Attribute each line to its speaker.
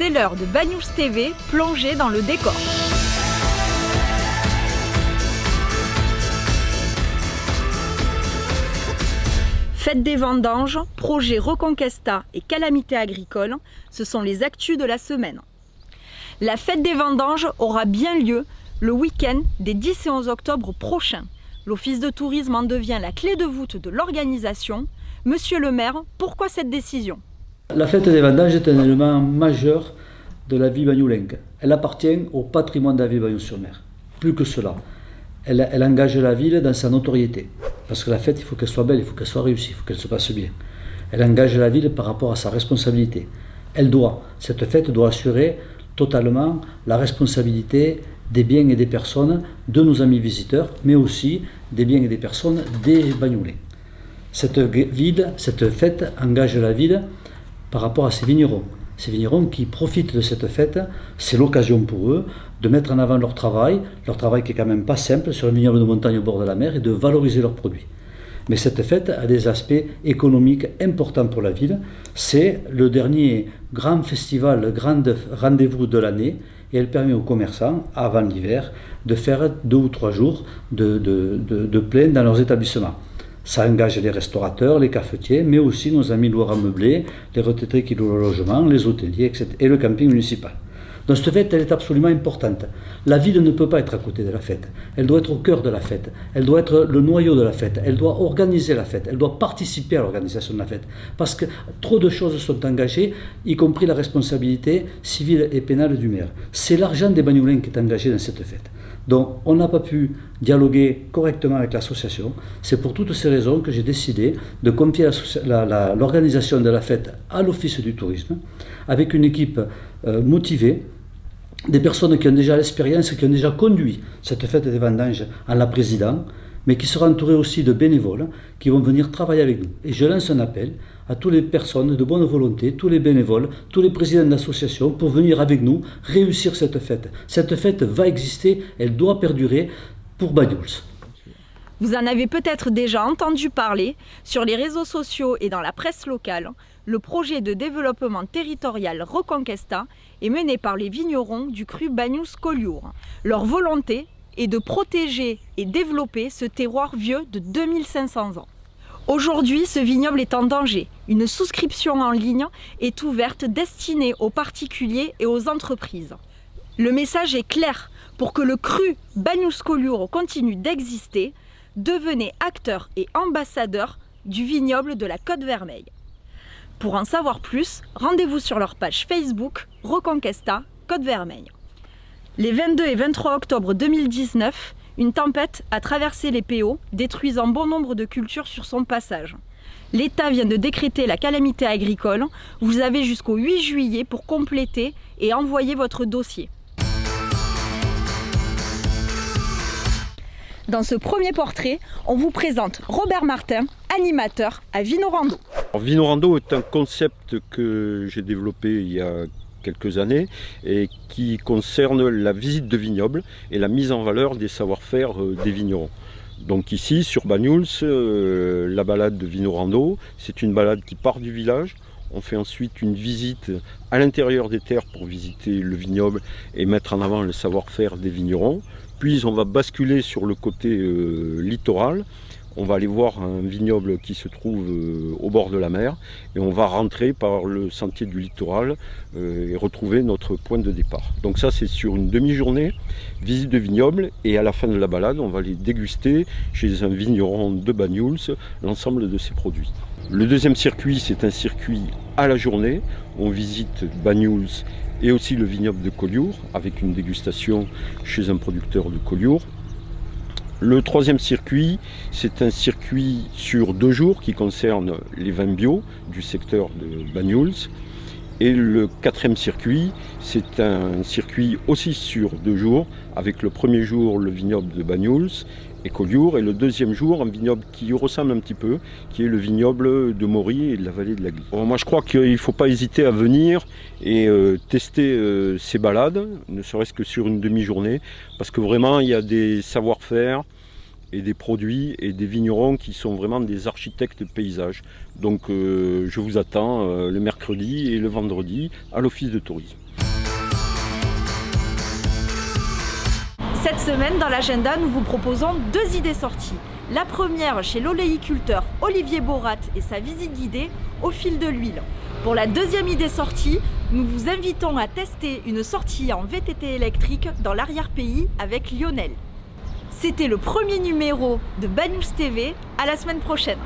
Speaker 1: C'est l'heure de Banyuls TV, plongée dans le décor. Fête des vendanges, projet Reconquesta et calamité agricole, ce sont les actus de la semaine. La fête des vendanges aura bien lieu le week-end des 10 et 11 octobre prochains. L'Office de tourisme en devient la clé de voûte de l'organisation. Monsieur le maire, pourquoi cette décision ?
Speaker 2: La fête des vendanges est un élément majeur de la vie bagnoulenque. Elle appartient au patrimoine de la ville de Bagnols-sur-Mer. Plus que cela, elle engage la ville dans sa notoriété. Parce que la fête, il faut qu'elle soit belle, il faut qu'elle soit réussie, il faut qu'elle se passe bien. Elle engage la ville par rapport à sa responsabilité. Cette fête doit assurer totalement la responsabilité des biens et des personnes de nos amis visiteurs, mais aussi des biens et des personnes des Bagnolais. Cette fête engage la ville par rapport à ces vignerons. Ces vignerons qui profitent de cette fête, c'est l'occasion pour eux de mettre en avant leur travail qui est quand même pas simple sur un vignoble de montagne au bord de la mer, et de valoriser leurs produits. Mais cette fête a des aspects économiques importants pour la ville. C'est le dernier grand festival, le grand rendez-vous de l'année, et elle permet aux commerçants, avant l'hiver, de faire 2 ou 3 jours de plein dans leurs établissements. Ça engage les restaurateurs, les cafetiers, mais aussi nos amis loueurs à meublés, les retraités qui louent le logement, les hôteliers, etc., et le camping municipal. Donc cette fête, elle est absolument importante. La ville ne peut pas être à côté de la fête. Elle doit être au cœur de la fête. Elle doit être le noyau de la fête. Elle doit organiser la fête. Elle doit participer à l'organisation de la fête. Parce que trop de choses sont engagées, y compris la responsabilité civile et pénale du maire. C'est l'argent des Bagnolins qui est engagé dans cette fête. Donc on n'a pas pu dialoguer correctement avec l'association. C'est pour toutes ces raisons que j'ai décidé de confier l'organisation de la fête à l'Office du tourisme, avec une équipe motivée, des personnes qui ont déjà l'expérience, qui ont déjà conduit cette fête des vendanges en la présidant, mais qui sera entourée aussi de bénévoles qui vont venir travailler avec nous. Et je lance un appel à toutes les personnes de bonne volonté, tous les bénévoles, tous les présidents d'associations, pour venir avec nous réussir cette fête. Cette fête va exister, elle doit perdurer pour Banyuls.
Speaker 1: Vous en avez peut-être déjà entendu parler sur les réseaux sociaux et dans la presse locale. Le projet de développement territorial Reconquesta est mené par les vignerons du cru Banyuls-Collioure. Leur volonté est de protéger et développer ce terroir vieux de 2500 ans. Aujourd'hui, ce vignoble est en danger. Une souscription en ligne est ouverte destinée aux particuliers et aux entreprises. Le message est clair. Pour que le cru Banyuls-Collioure continue d'exister, devenez acteur et ambassadeur du vignoble de la Côte-Vermeille. Pour en savoir plus, rendez-vous sur leur page Facebook Reconquesta Côte-Vermeille. Les 22 et 23 octobre 2019, une tempête a traversé les PO, détruisant bon nombre de cultures sur son passage. L'État vient de décréter la calamité agricole. Vous avez jusqu'au 8 juillet pour compléter et envoyer votre dossier. Dans ce premier portrait, on vous présente Robert Martin, animateur à Vinorando.
Speaker 3: Vinorando est un concept que j'ai développé il y a quelques années et qui concerne la visite de vignobles et la mise en valeur des savoir-faire des vignerons. Donc ici, sur Banyuls, la balade de Vinorando, c'est une balade qui part du village. On fait ensuite une visite à l'intérieur des terres pour visiter le vignoble et mettre en avant le savoir-faire des vignerons. Puis on va basculer sur le côté littoral. On va aller voir un vignoble qui se trouve au bord de la mer et on va rentrer par le sentier du littoral et retrouver notre point de départ. Donc ça, c'est sur une demi-journée, visite de vignoble, et à la fin de la balade, on va aller déguster chez un vigneron de Banyuls l'ensemble de ses produits. Le deuxième circuit, c'est un circuit à la journée. On visite Banyuls et aussi le vignoble de Collioure avec une dégustation chez un producteur de Collioure. Le troisième circuit, c'est un circuit sur 2 jours qui concerne les vins bio du secteur de Banyuls. Et le quatrième circuit, c'est un circuit aussi sur 2 jours, avec le premier jour le vignoble de Banyuls et Collioure, et le deuxième jour un vignoble qui ressemble un petit peu, qui est le vignoble de Maury et de la vallée de la Glie. Bon, moi je crois qu'il ne faut pas hésiter à venir et tester ces balades, ne serait-ce que sur une demi-journée, parce que vraiment il y a des savoir-faire et des produits et des vignerons qui sont vraiment des architectes de paysages. Donc je vous attends le mercredi et le vendredi à l'office de tourisme.
Speaker 1: semaine, dans l'agenda, nous vous proposons 2 idées sorties. La première chez l'oléiculteur Olivier Borat et sa visite guidée au fil de l'huile. Pour la deuxième idée sortie, nous vous invitons à tester une sortie en VTT électrique dans l'arrière-pays avec Lionel. C'était le premier numéro de Bad News TV. À la semaine prochaine.